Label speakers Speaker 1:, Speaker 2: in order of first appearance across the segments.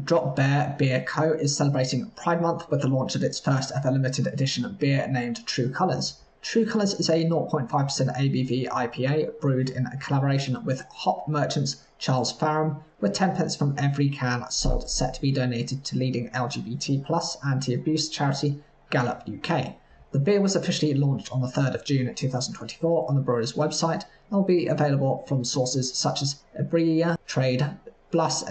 Speaker 1: Drop Bear Beer Co. is celebrating Pride Month with the launch of its first ever limited edition beer named True Colours. True Colours is a 0.5% ABV IPA brewed in a collaboration with hop merchants Charles Farram, with 10 pence from every can sold set to be donated to leading LGBT+ anti-abuse charity Gallup UK. The beer was officially launched on the 3rd of June 2024 on the brewer's website and will be available from sources such as Abria Trade, Blas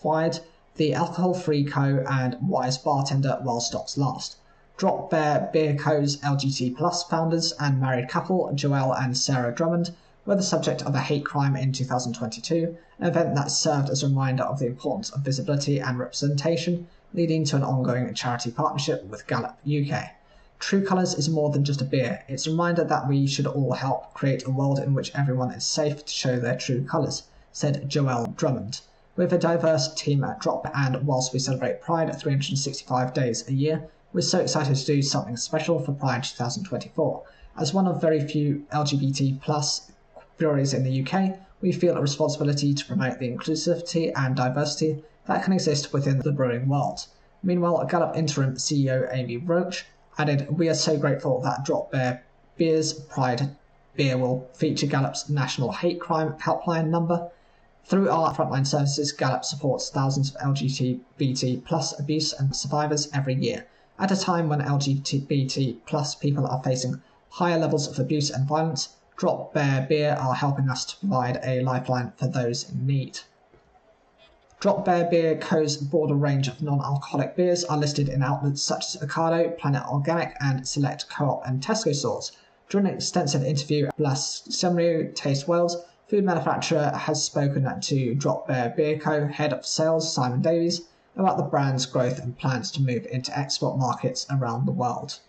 Speaker 1: Fide, The Alcohol-Free Co. and Wise Bartender while stocks last. Drop Bear Beer Co.'s LGBT+ founders and married couple Joelle and Sarah Drummond were the subject of a hate crime in 2022, an event that served as a reminder of the importance of visibility and representation, leading to an ongoing charity partnership with Gallup UK. True Colours is more than just a beer. It's a reminder that we should all help create a world in which everyone is safe to show their true colours, said Joelle Drummond. We have a diverse team at Drop, and whilst we celebrate Pride 365 days a year, we're so excited to do something special for Pride 2024. As one of very few LGBT+ breweries in the UK, we feel a responsibility to promote the inclusivity and diversity that can exist within the brewing world. Meanwhile, Gallup Interim CEO Amy Roach added, "We are so grateful that Drop Bear Beer's Pride beer will feature Gallup's National Hate Crime Helpline number. Through our frontline services, Gallup supports thousands of LGBT+ abuse and survivors every year. At a time when LGBT+ people are facing higher levels of abuse and violence, Drop Bear Beer are helping us to provide a lifeline for those in need." Drop Bear Beer Co.'s broader range of non-alcoholic beers are listed in outlets such as Ocado, Planet Organic, and select Co-op and Tesco stores. During an extensive interview at Blas Cymru Taste Wales, food manufacturer has spoken to Drop Bear Beer Co. head of sales Simon Davies about the brand's growth and plans to move into export markets around the world.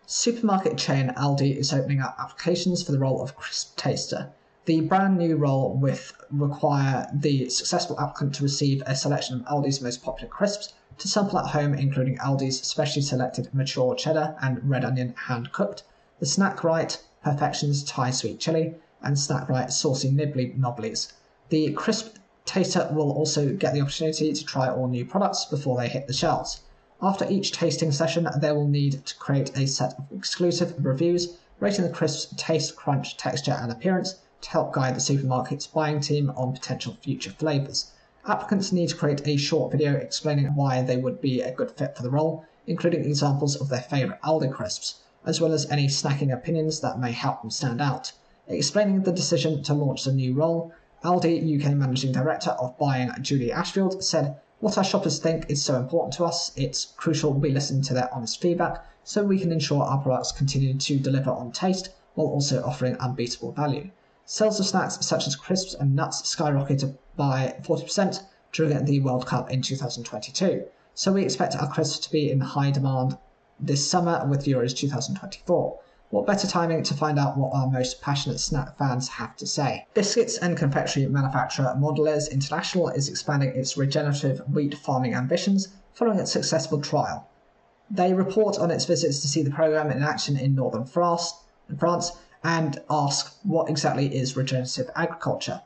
Speaker 1: Supermarket chain Aldi is opening up applications for the role of crisp taster. The brand new role will require the successful applicant to receive a selection of Aldi's most popular crisps to sample at home, including Aldi's specially selected mature cheddar and red onion hand cooked, the Snack Right Perfections Thai sweet chili, and Snack Right saucy nibbly nobblies. The crisp taster will also get the opportunity to try all new products before they hit the shelves. After each tasting session, they will need to create a set of exclusive reviews rating the crisp's taste, crunch, texture, and appearance to help guide the supermarket's buying team on potential future flavours. Applicants need to create a short video explaining why they would be a good fit for the role, including examples of their favourite Aldi crisps, as well as any snacking opinions that may help them stand out. Explaining the decision to launch the new role, Aldi UK Managing Director of Buying Julie Ashfield said, "What our shoppers think is so important to us. It's crucial we listen to their honest feedback so we can ensure our products continue to deliver on taste while also offering unbeatable value." Sales of snacks such as crisps and nuts skyrocketed by 40% during the World Cup in 2022, so we expect our crisps to be in high demand this summer with Euros 2024. What better timing to find out what our most passionate snack fans have to say? Biscuits and confectionery manufacturer Mondelez International is expanding its regenerative wheat farming ambitions following its successful trial. They report on its visits to see the program in action in northern France and ask what exactly is regenerative agriculture.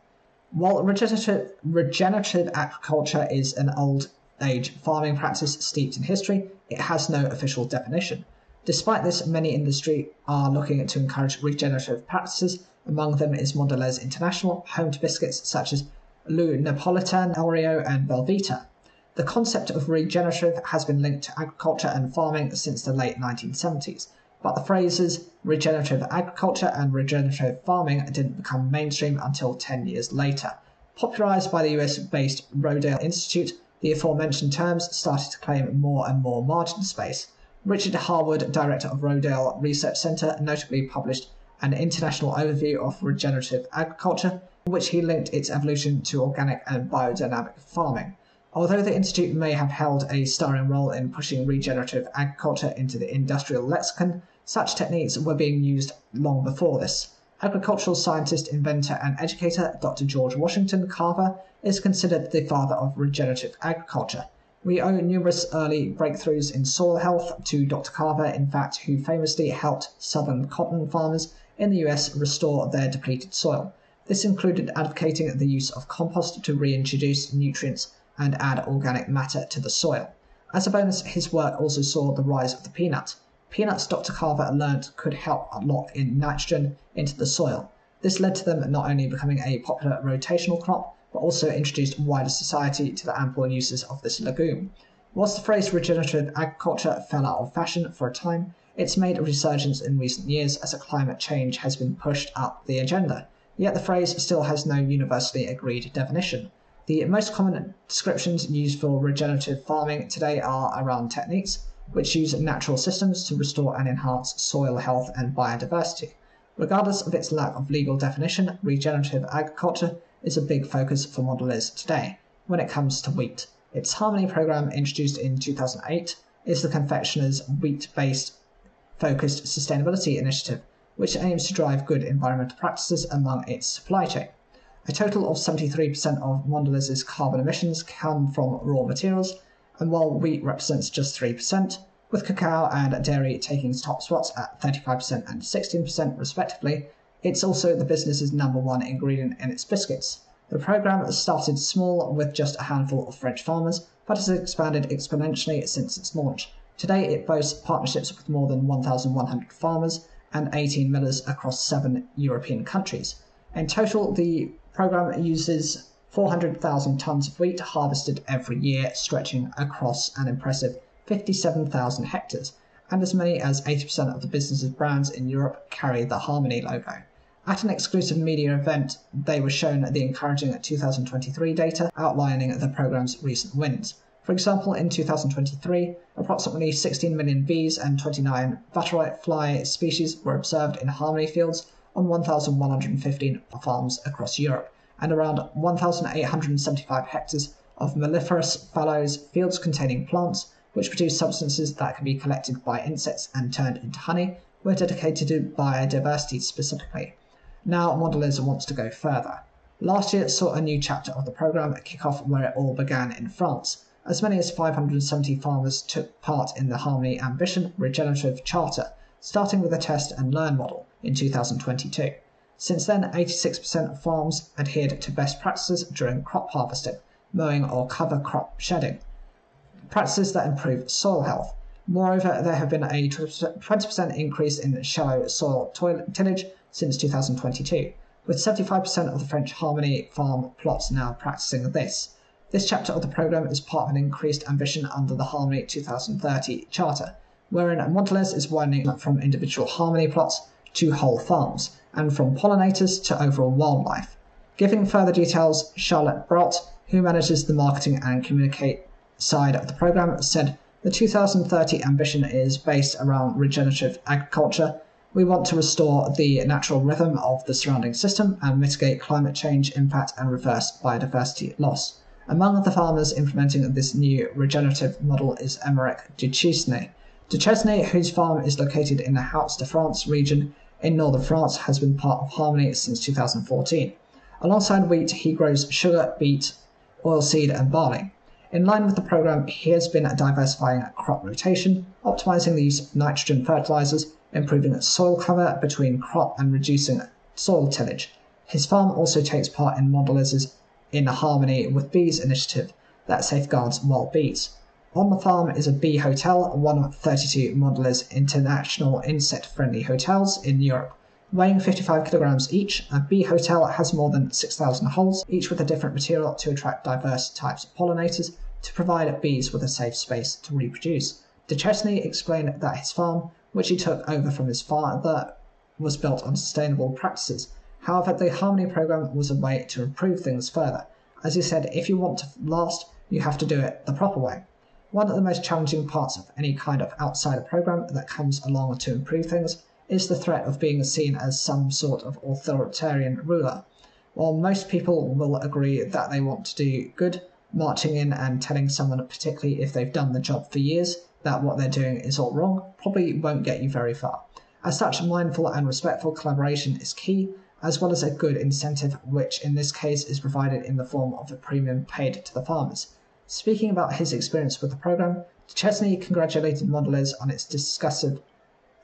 Speaker 1: While regenerative agriculture is an old-age farming practice steeped in history, it has no official definition. Despite this, many industries are looking to encourage regenerative practices. Among them is Mondelez International, home to biscuits such as Le Napolitan, Oreo, and Belvita. The concept of regenerative has been linked to agriculture and farming since the late 1970s, but the phrases regenerative agriculture and regenerative farming didn't become mainstream until 10 years later. Popularized by the US-based Rodale Institute, the aforementioned terms started to claim more and more margin space. Richard Harwood, director of Rodale Research Centre, notably published an international overview of regenerative agriculture, in which he linked its evolution to organic and biodynamic farming. Although the Institute may have held a starring role in pushing regenerative agriculture into the industrial lexicon, such techniques were being used long before this. Agricultural scientist, inventor, and educator Dr. George Washington Carver is considered the father of regenerative agriculture. We owe numerous early breakthroughs in soil health to Dr. Carver, in fact, who famously helped southern cotton farmers in the US restore their depleted soil. This included advocating the use of compost to reintroduce nutrients and add organic matter to the soil. As a bonus, his work also saw the rise of the peanut. Peanuts, Dr. Carver learned, could help lock in nitrogen into the soil. This led to them not only becoming a popular rotational crop, but also introduced wider society to the ample uses of this legume. Whilst the phrase regenerative agriculture fell out of fashion for a time, it's made a resurgence in recent years as climate change has been pushed up the agenda. Yet the phrase still has no universally agreed definition. The most common descriptions used for regenerative farming today are around techniques which use natural systems to restore and enhance soil health and biodiversity. Regardless of its lack of legal definition, regenerative agriculture is a big focus for Mondelez today when it comes to wheat. Its Harmony program, introduced in 2008, is the confectioner's wheat-based focused sustainability initiative, which aims to drive good environmental practices among its supply chain. A total of 73% of Mondelez's carbon emissions come from raw materials, and while wheat represents just 3%, with cacao and dairy taking top spots at 35% and 16% respectively, it's also the business's #1 ingredient in its biscuits. The program started small with just a handful of French farmers, but has expanded exponentially since its launch. Today it boasts partnerships with more than 1,100 farmers and 18 millers across 7 European countries. In total, the program uses 400,000 tons of wheat harvested every year, stretching across an impressive 57,000 hectares, and as many as 80% of the business's brands in Europe carry the Harmony logo. At an exclusive media event, they were shown the encouraging 2023 data outlining the program's recent wins. For example, in 2023, approximately 16 million bees and 29 butterfly species were observed in Harmony fields on 1,115 farms across Europe, and around 1,875 hectares of melliferous fallows, fields containing plants which produce substances that can be collected by insects and turned into honey, were dedicated to biodiversity specifically. Now Mondelez wants to go further. Last year saw a new chapter of the program kick off where it all began in France. As many as 570 farmers took part in the Harmony Ambition Regenerative Charter, starting with a test and learn model in 2022. Since then, 86% of farms adhered to best practices during crop harvesting, mowing or cover crop shedding, practices that improve soil health. Moreover, there have been a 20% increase in shallow soil tillage since 2022, with 75% of the French Harmony farm plots now practicing this. This chapter of the program is part of an increased ambition under the Harmony 2030 Charter, wherein Mondelez is widening from individual Harmony plots to whole farms, and from pollinators to overall wildlife. Giving further details, Charlotte Brot, who manages the marketing and communicate side of the program, said, "The 2030 ambition is based around regenerative agriculture. We want to restore the natural rhythm of the surrounding system and mitigate climate change impact and reverse biodiversity loss." Among the farmers implementing this new regenerative model is Emeric Duchesne. Duchesne, whose farm is located in the Hauts-de-France region in northern France, has been part of Harmony since 2014. Alongside wheat, he grows sugar, beet, oilseed and barley. In line with the program, he has been diversifying crop rotation, optimizing the use of nitrogen fertilizers, improving soil cover between crop and reducing soil tillage. His farm also takes part in Mondelez's In Harmony with Bees initiative that safeguards wild bees. On the farm is a bee hotel, one of 32 Mondelez international insect-friendly hotels in Europe. Weighing 55 kilograms each, a bee hotel has more than 6,000 holes, each with a different material to attract diverse types of pollinators to provide bees with a safe space to reproduce. Duchesne explained that his farm, which he took over from his father, was built on sustainable practices. However, the Harmony program was a way to improve things further. As he said, if you want to last, you have to do it the proper way. One of the most challenging parts of any kind of outsider program that comes along to improve things is the threat of being seen as some sort of authoritarian ruler. While most people will agree that they want to do good, marching in and telling someone, particularly if they've done the job for years, that what they're doing is all wrong, probably won't get you very far. As such, mindful and respectful collaboration is key, as well as a good incentive, which in this case is provided in the form of a premium paid to the farmers. Speaking about his experience with the program, Duchesne congratulated Mondelez on its discussive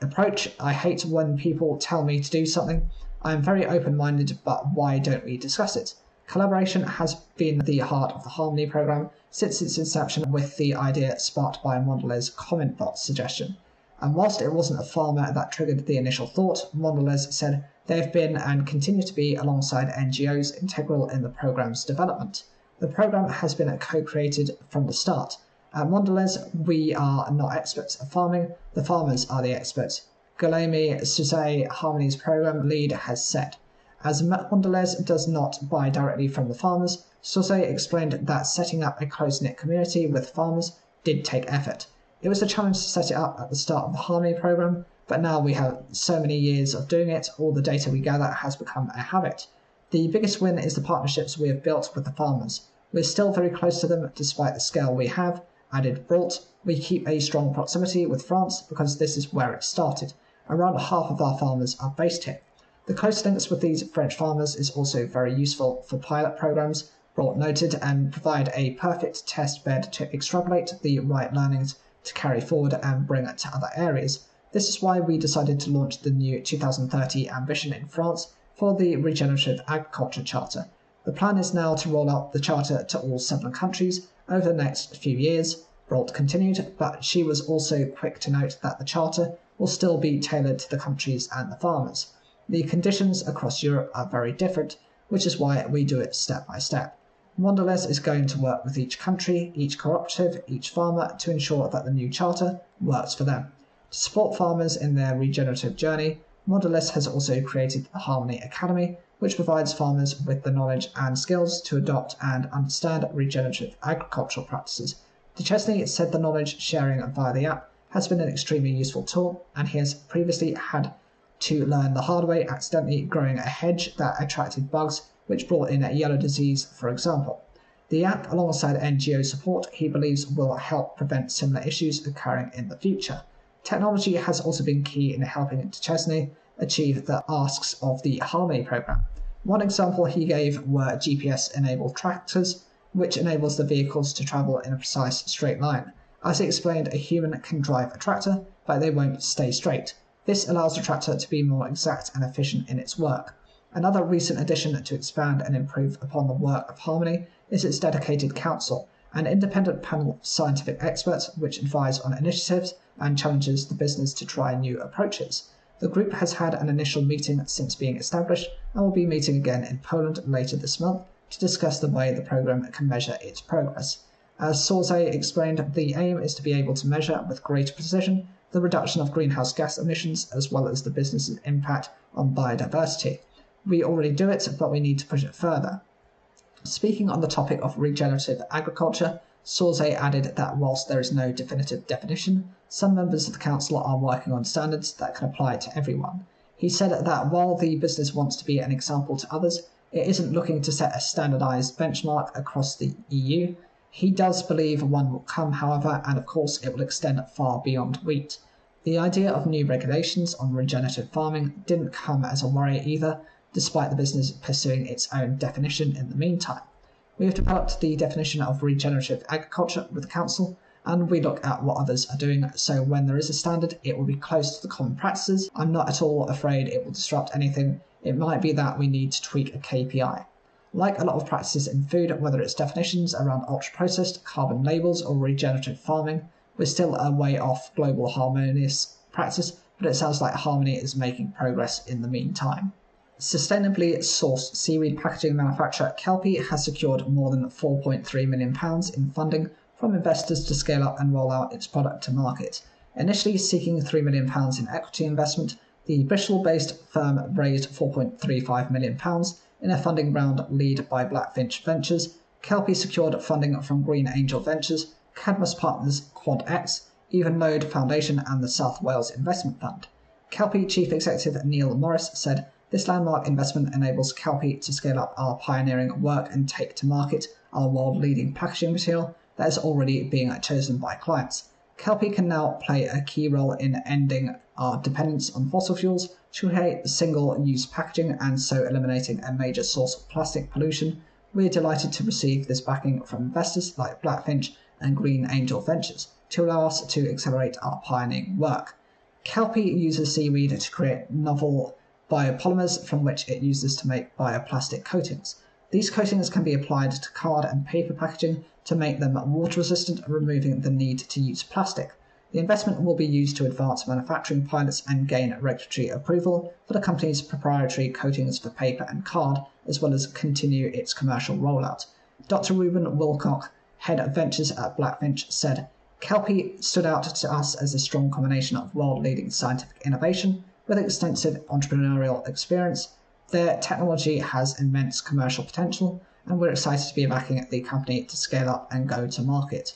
Speaker 1: approach. "I hate when people tell me to do something. I am very open-minded, but why don't we discuss it? Collaboration has been the heart of the Harmony program since its inception, with the idea sparked by Mondelez comment bot suggestion. And whilst it wasn't a farmer that triggered the initial thought, Mondelez said they have been and continue to be, alongside NGOs, integral in the program's development. The program has been co-created from the start. At Mondelez, we are not experts at farming, the farmers are the experts. Guilherme Souza, Harmony's program lead, has said. As Mondelez does not buy directly from the farmers, Souza explained that setting up a close-knit community with farmers did take effort. It was a challenge to set it up at the start of the Harmony program, but now we have so many years of doing it, all the data we gather has become a habit. The biggest win is the partnerships we have built with the farmers. We're still very close to them despite the scale we have, added Brault. We keep a strong proximity with France because this is where it started. Around half of our farmers are based here. The close links with these French farmers is also very useful for pilot programs, Brault noted, and provide a perfect test bed to extrapolate the right learnings to carry forward and bring it to other areas. This is why we decided to launch the new 2030 ambition in France for the Regenerative Agriculture Charter. The plan is now to roll out the charter to all 7 countries over the next few years, Brault continued, but she was also quick to note that the charter will still be tailored to the countries and the farmers. The conditions across Europe are very different, which is why we do it step by step. Mondelez is going to work with each country, each cooperative, each farmer to ensure that the new charter works for them. To support farmers in their regenerative journey, Mondelez has also created the Harmony Academy, which provides farmers with the knowledge and skills to adopt and understand regenerative agricultural practices. Duchesne said the knowledge sharing via the app has been an extremely useful tool, and he has previously had to learn the hard way, accidentally growing a hedge that attracted bugs, which brought in a yellow disease, for example. The app, alongside NGO support, he believes will help prevent similar issues occurring in the future. Technology has also been key in helping Duchesne achieve the asks of the Harmony program. One example he gave were GPS-enabled tractors, which enables the vehicles to travel in a precise straight line. As he explained, a human can drive a tractor, but they won't stay straight. This allows the tractor to be more exact and efficient in its work. Another recent addition to expand and improve upon the work of Harmony is its dedicated council, an independent panel of scientific experts which advise on initiatives and challenges the business to try new approaches. The group has had an initial meeting since being established and will be meeting again in Poland later this month to discuss the way the program can measure its progress. As Souza explained, the aim is to be able to measure with greater precision the reduction of greenhouse gas emissions as well as the business's impact on biodiversity. We already do it, but we need to push it further. Speaking on the topic of regenerative agriculture, Souza added that whilst there is no definitive definition, some members of the council are working on standards that can apply to everyone. He said that while the business wants to be an example to others, it isn't looking to set a standardised benchmark across the EU. He does believe one will come, however, and of course it will extend far beyond wheat. The idea of new regulations on regenerative farming didn't come as a worry either, despite the business pursuing its own definition in the meantime. We have developed the definition of regenerative agriculture with the council, and we look at what others are doing, so when there is a standard, it will be close to the common practices. I'm not at all afraid it will disrupt anything. It might be that we need to tweak a KPI. Like a lot of practices in food, whether it's definitions around ultra-processed, carbon labels, or regenerative farming, we're still a way off global harmonious practice, but it sounds like Harmony is making progress in the meantime. Sustainably sourced seaweed packaging manufacturer Kelpie has secured more than £4.3 million in funding from investors to scale up and roll out its product to market. Initially seeking £3 million in equity investment, the Bristol-based firm raised £4.35 million in a funding round led by Blackfinch Ventures. Kelpie secured funding from Green Angel Ventures, Cadmus Partners QuadX, Evenlode Foundation and the South Wales Investment Fund. Kelpie Chief Executive Neil Morris said, "This landmark investment enables Kelpie to scale up our pioneering work and take to market our world-leading packaging material that is already being chosen by clients. Kelpie can now play a key role in ending our dependence on fossil fuels to create single-use packaging and so eliminating a major source of plastic pollution. We're delighted to receive this backing from investors like Blackfinch and Green Angel Ventures to allow us to accelerate our pioneering work." Kelpie uses seaweed to create novel biopolymers from which it uses to make bioplastic coatings. These coatings can be applied to card and paper packaging to make them water resistant, removing the need to use plastic. The investment will be used to advance manufacturing pilots and gain regulatory approval for the company's proprietary coatings for paper and card, as well as continue its commercial rollout. Dr. Ruben Wilcock, head of ventures at Blackfinch, said, "Kelpie stood out to us as a strong combination of world-leading scientific innovation with extensive entrepreneurial experience. Their technology has immense commercial potential, and we're excited to be backing the company to scale up and go to market."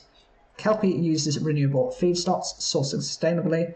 Speaker 1: Kelpie uses renewable feedstocks sourced sustainably,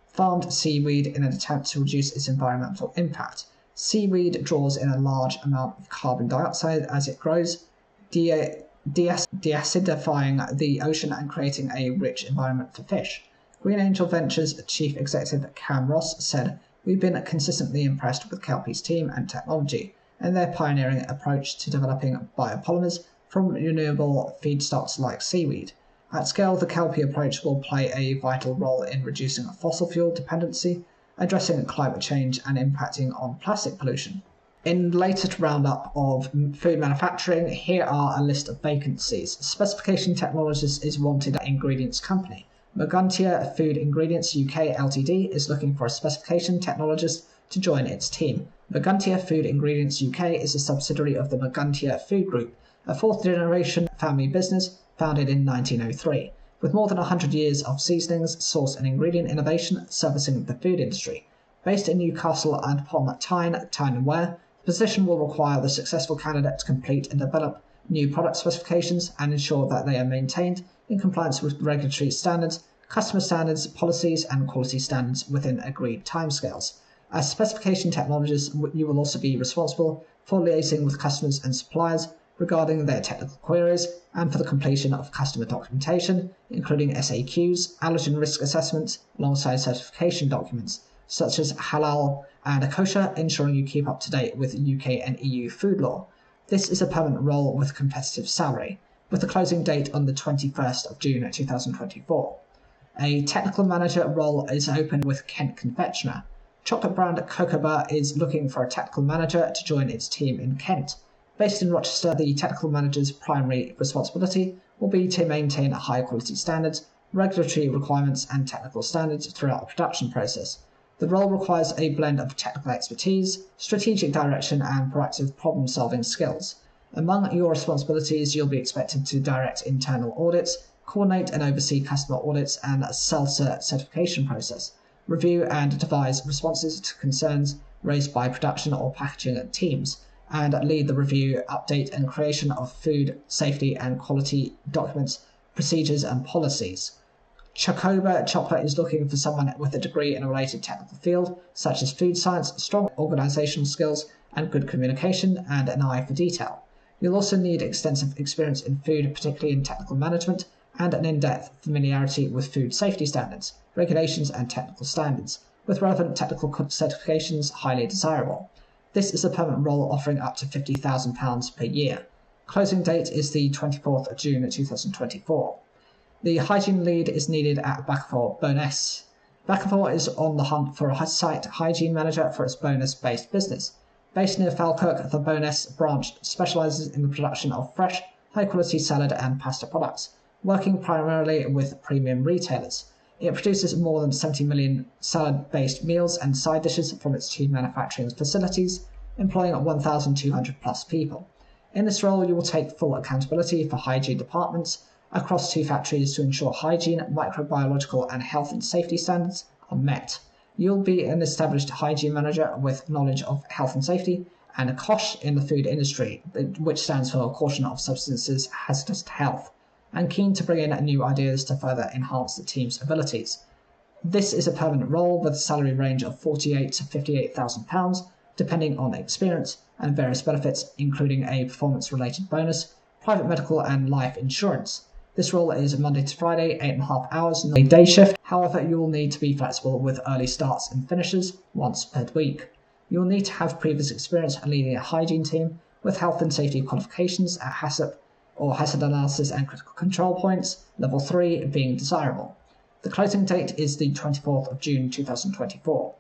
Speaker 1: farmed seaweed in an attempt to reduce its environmental impact. Seaweed draws in a large amount of carbon dioxide as it grows, deacidifying the ocean and creating a rich environment for fish. Green Angel Ventures chief executive Cam Ross said, "We've been consistently impressed with Kelpie's team and technology, and their pioneering approach to developing biopolymers from renewable feedstocks like seaweed. At scale, the Kelpie approach will play a vital role in reducing fossil fuel dependency, addressing climate change, and impacting on plastic pollution." In the latest roundup of food manufacturing, here are a list of vacancies. Specification Technologist is wanted at ingredients company. Maguntia Food Ingredients UK Ltd is looking for a specification technologist to join its team. Maguntia Food Ingredients UK is a subsidiary of the Maguntia Food Group, a fourth-generation family business founded in 1903, with more than 100 years of seasonings, sauce and ingredient innovation servicing the food industry. Based in Newcastle and upon Tyne and Wear, the position will require the successful candidate to complete and develop new product specifications and ensure that they are maintained in compliance with regulatory standards, customer standards, policies and quality standards within agreed timescales. As specification technologist, you will also be responsible for liaising with customers and suppliers regarding their technical queries and for the completion of customer documentation, including SAQs, allergen risk assessments, alongside certification documents, such as halal and kosher, ensuring you keep up to date with UK and EU food law. This is a permanent role with a competitive salary, with the closing date on the 21st of June 2024. A technical manager role is open with Kent Confectioner. Chocolate brand Cocoa Bar is looking for a technical manager to join its team in Kent. Based in Rochester, the technical manager's primary responsibility will be to maintain high-quality standards, regulatory requirements and technical standards throughout the production process. The role requires a blend of technical expertise, strategic direction and proactive problem-solving skills. Among your responsibilities, you'll be expected to direct internal audits, coordinate and oversee customer audits and CELSA certification process, review and devise responses to concerns raised by production or packaging teams, and lead the review, update and creation of food safety and quality documents, procedures and policies. Chocoba Chocolate is looking for someone with a degree in a related technical field, such as food science, strong organizational skills and good communication, and an eye for detail. You'll also need extensive experience in food, particularly in technical management, and an in-depth familiarity with food safety standards, regulations and technical standards, with relevant technical certifications highly desirable. This is a permanent role offering up to £50,000 per year. Closing date is the 24th of June 2024. The hygiene lead is needed at Bacafor Bowness. Bacafor is on the hunt for a site hygiene manager for its Bowness-based business. Based near Falkirk, the Bowness branch specialises in the production of fresh, high-quality salad and pasta products, working primarily with premium retailers. It produces more than 70 million salad-based meals and side dishes from its two manufacturing facilities, employing 1,200 plus people. In this role, you will take full accountability for hygiene departments across two factories to ensure hygiene, microbiological and health and safety standards are met. You'll be an established hygiene manager with knowledge of health and safety and a COSH in the food industry, which stands for Caution of Substances Hazardous to Health, and keen to bring in new ideas to further enhance the team's abilities. This is a permanent role with a salary range of £48,000 to £58,000, depending on experience, and various benefits, including a performance-related bonus, private medical and life insurance. This role is Monday to Friday, 8.5 hours, not a day shift. However, you will need to be flexible with early starts and finishes once per week. You will need to have previous experience leading a hygiene team with health and safety qualifications at HACCP or Hazard Analysis and Critical Control Points, Level 3 being desirable. The closing date is the 24th of June 2024.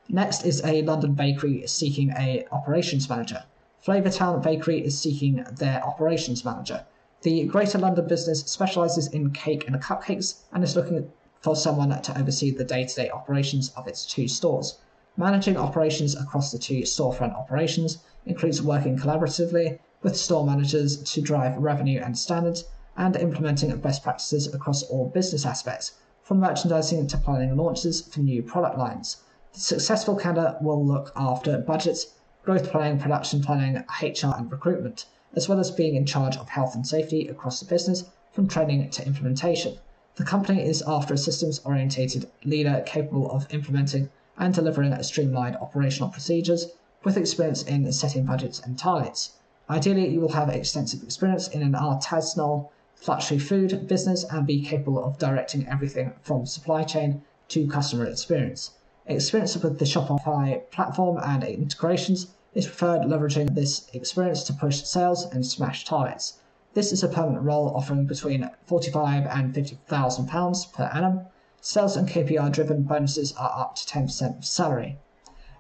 Speaker 1: Next is a London bakery seeking an operations manager. Flavortown Bakery is seeking their operations manager. The Greater London business specialises in cake and cupcakes and is looking for someone to oversee the day-to-day operations of its 2 stores. Managing operations across the 2 storefront operations includes working collaboratively with store managers to drive revenue and standards and implementing best practices across all business aspects, from merchandising to planning launches for new product lines. The successful candidate will look after budgets, growth planning, production planning, HR and recruitment, as well as being in charge of health and safety across the business from training to implementation. The company is after a systems-oriented leader capable of implementing and delivering streamlined operational procedures with experience in setting budgets and targets. Ideally, you will have extensive experience in an artisanal luxury food business and be capable of directing everything from supply chain to customer experience. Experience with the Shopify platform and integrations is preferred, leveraging this experience to push sales and smash targets. This is a permanent role offering between £45,000 and £50,000 per annum. Sales and KPI-driven bonuses are up to 10% of salary.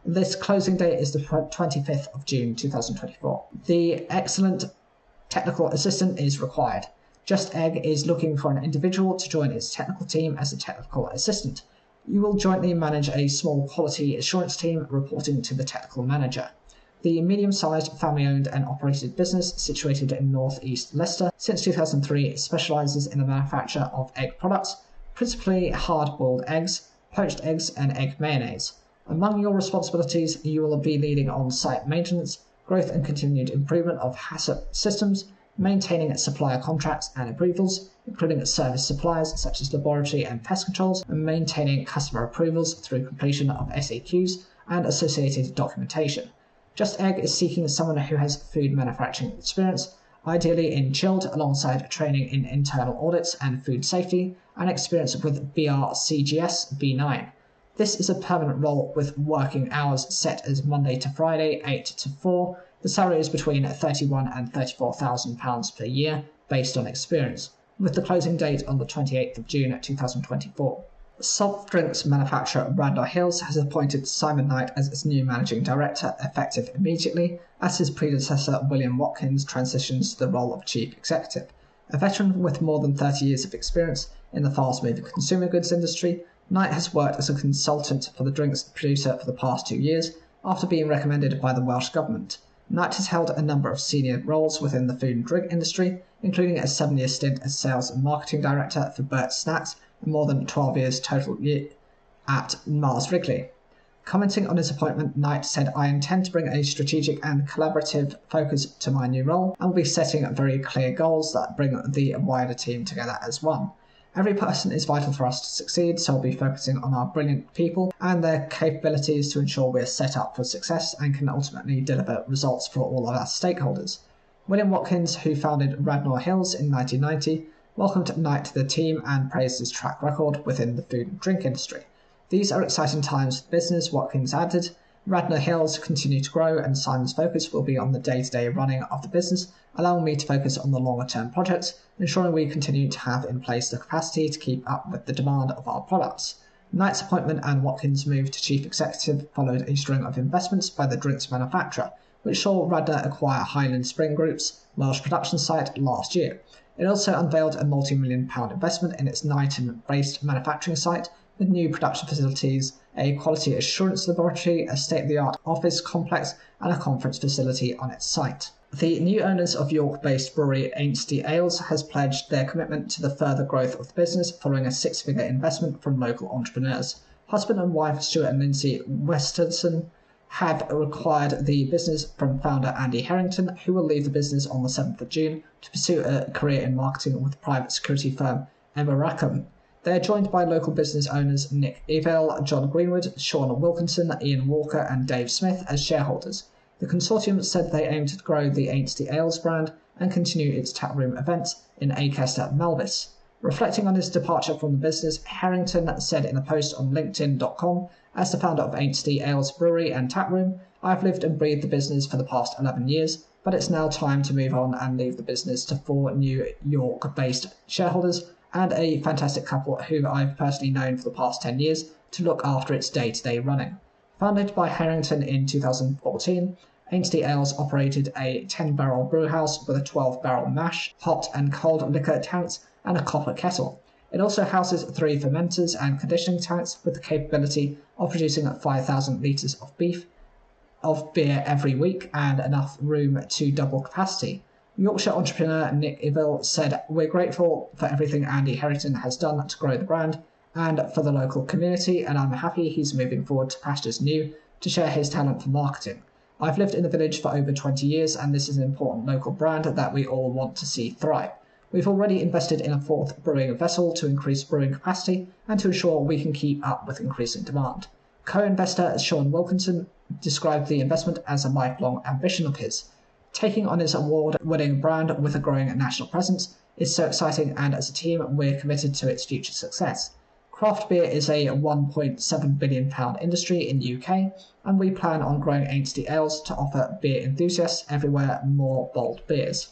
Speaker 1: This closing date is the 25th of June 2024. The excellent technical assistant is required. Just Egg is looking for an individual to join its technical team as a technical assistant. You will jointly manage a small quality assurance team reporting to the technical manager. The medium-sized, family-owned and operated business situated in North East Leicester since 2003 specialises in the manufacture of egg products, principally hard-boiled eggs, poached eggs and egg mayonnaise. Among your responsibilities, you will be leading on-site maintenance, growth and continued improvement of HACCP systems, maintaining supplier contracts and approvals, including service suppliers such as laboratory and pest controls, and maintaining customer approvals through completion of SAQs and associated documentation. Just Egg is seeking someone who has food manufacturing experience, ideally in chilled, alongside training in internal audits and food safety, and experience with BRCGS B9. This is a permanent role with working hours set as Monday to Friday, 8 to 4. The salary is between £31,000 and £34,000 per year, based on experience, with the closing date on the 28th of June 2024. Soft drinks manufacturer Radnor Hills has appointed Simon Knight as its new managing director, effective immediately, as his predecessor William Watkins transitions to the role of chief executive. A veteran with more than 30 years of experience in the fast-moving consumer goods industry, Knight has worked as a consultant for the drinks producer for the past 2 years, after being recommended by the Welsh Government. Knight has held a number of senior roles within the food and drink industry, including a 7-year stint as sales and marketing director for Burt's Snacks and more than 12 years total at Mars Wrigley. Commenting on his appointment, Knight said, "I intend to bring a strategic and collaborative focus to my new role and will be setting very clear goals that bring the wider team together as one. Every person is vital for us to succeed, so I'll be focusing on our brilliant people and their capabilities to ensure we're set up for success and can ultimately deliver results for all of our stakeholders." William Watkins, who founded Radnor Hills in 1990, welcomed Knight to the team and praised his track record within the food and drink industry. "These are exciting times for business," Watkins added. "Radnor Hills continue to grow and Simon's focus will be on the day-to-day running of the business, allowing me to focus on the longer-term projects, ensuring we continue to have in place the capacity to keep up with the demand of our products." Knight's appointment and Watkins' move to chief executive followed a string of investments by the drinks manufacturer, which saw Radnor acquire Highland Spring Group's Welsh production site last year. It also unveiled a multi-million-pound investment in its Knighton-based manufacturing site, with new production facilities, a quality assurance laboratory, a state-of-the-art office complex, and a conference facility on its site. The new owners of York-based brewery Ainsley Ales has pledged their commitment to the further growth of the business following a 6-figure investment from local entrepreneurs. Husband and wife Stuart and Lindsay Westerson have acquired the business from founder Andy Harrington, who will leave the business on the 7th of June to pursue a career in marketing with private security firm Emma Rackham. They are joined by local business owners Nick Evell, John Greenwood, Sean Wilkinson, Ian Walker and Dave Smith as shareholders. The consortium said they aim to grow the Ainsley Ales brand and continue its taproom events in Acaster, Malvis. Reflecting on his departure from the business, Harrington said in a post on LinkedIn.com, "As the founder of Ainsley Ales Brewery and Taproom, I've lived and breathed the business for the past 11 years, but it's now time to move on and leave the business to 4 New York-based shareholders and a fantastic couple who I've personally known for the past 10 years to look after its day-to-day running." Founded by Harrington in 2014, Ainsley Ales operated a 10-barrel brewhouse with a 12-barrel mash, hot and cold liquor tanks, and a copper kettle. It also houses 3 fermenters and conditioning tanks with the capability of producing 5,000 litres of beer every week and enough room to double capacity. Yorkshire entrepreneur Nick Eville said, "We're grateful for everything Andy Harrington has done to grow the brand and for the local community, and I'm happy he's moving forward to pastures new to share his talent for marketing. I've lived in the village for over 20 years and this is an important local brand that we all want to see thrive. We've already invested in a 4th brewing vessel to increase brewing capacity and to ensure we can keep up with increasing demand." Co-investor Sean Wilkinson described the investment as a lifelong ambition of his. "Taking on his award-winning brand with a growing national presence is so exciting, and as a team we're committed to its future success. Craft beer is a £1.7 billion industry in the UK, and we plan on growing Ainsley Ales to offer beer enthusiasts everywhere more bold beers."